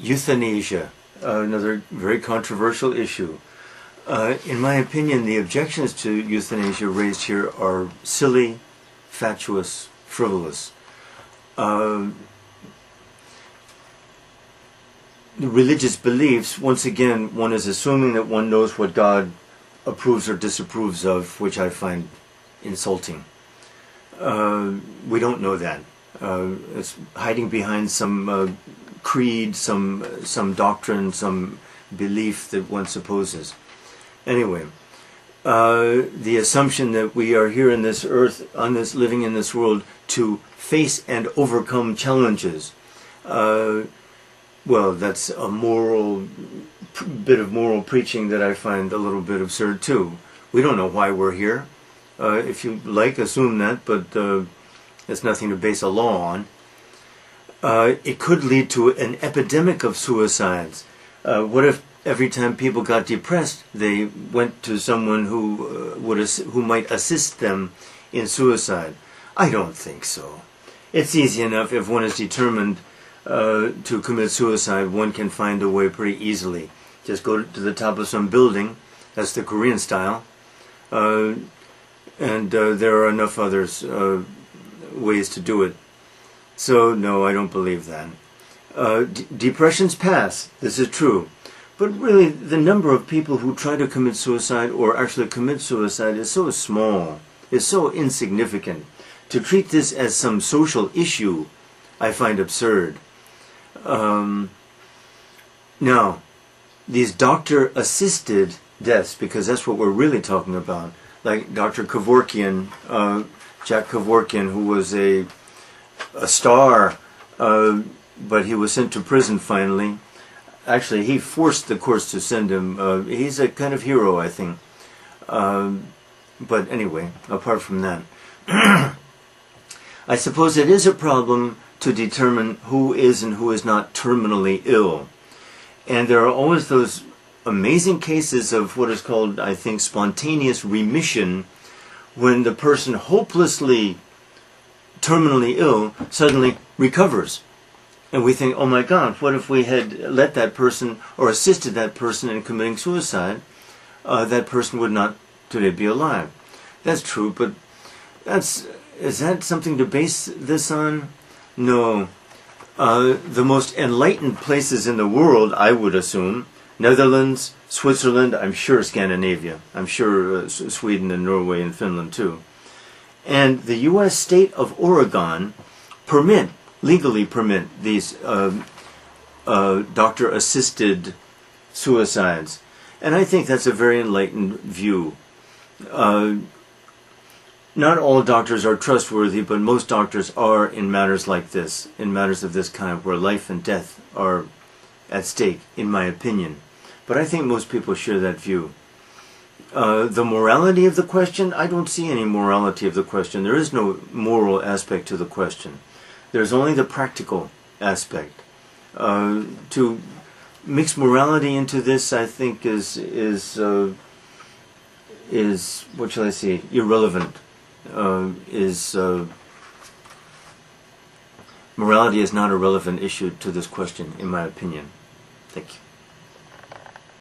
Euthanasia, another very controversial issue. In my opinion, the objections to euthanasia raised here are silly, fatuous, frivolous. The religious beliefs, once again, one is assuming that one knows what God approves or disapproves of, which I find insulting. We don't know that. It's hiding behind some creed, some doctrine, some belief that one supposes. Anyway, the assumption that we are here in this earth, living in this world, to face and overcome challenges. Well, that's a bit of moral preaching that I find a little bit absurd too. We don't know why we're here. If you like, assume that, but there's nothing to base a law on. It could lead to an epidemic of suicides. What if every time people got depressed, they went to someone who might assist them in suicide? I don't think so. It's easy enough if one is determined to commit suicide. One can find a way pretty easily. Just go to the top of some building. That's the Korean style. And there are enough others ways to do it. So no, I don't believe that. Depressions pass. This is true. But really, the number of people who try to commit suicide or actually commit suicide is so small, is so insignificant. To treat this as some social issue, I find absurd. Now, these doctor-assisted deaths, because that's what we're really talking about, like Dr. Kevorkian, Jack Kevorkian, who was a star, but he was sent to prison finally. Actually, he forced the courts to send him. He's a kind of hero, I think. But anyway, apart from that, I suppose it is a problem to determine who is and who is not terminally ill. And there are always those amazing cases of what is called, I think, spontaneous remission, when the person hopelessly terminally ill suddenly recovers. And we think, oh my God, what if we had let that person or assisted that person in committing suicide? That person would not today be alive. That's true, but is that something to base this on? No. The most enlightened places in the world, I would assume, Netherlands, Switzerland, I'm sure Scandinavia, I'm sure Sweden and Norway and Finland too, and the U.S. state of Oregon legally permit these doctor-assisted suicides. And I think that's a very enlightened view. Not all doctors are trustworthy, but most doctors are in matters like this, in matters of this kind, where life and death are at stake, in my opinion. But I think most people share that view. The morality of the question, I don't see any morality of the question. There is no moral aspect to the question. There's only the practical aspect. To mix morality into this, I think, is what shall I say, irrelevant. Morality is not a relevant issue to this question, in my opinion. Thank you.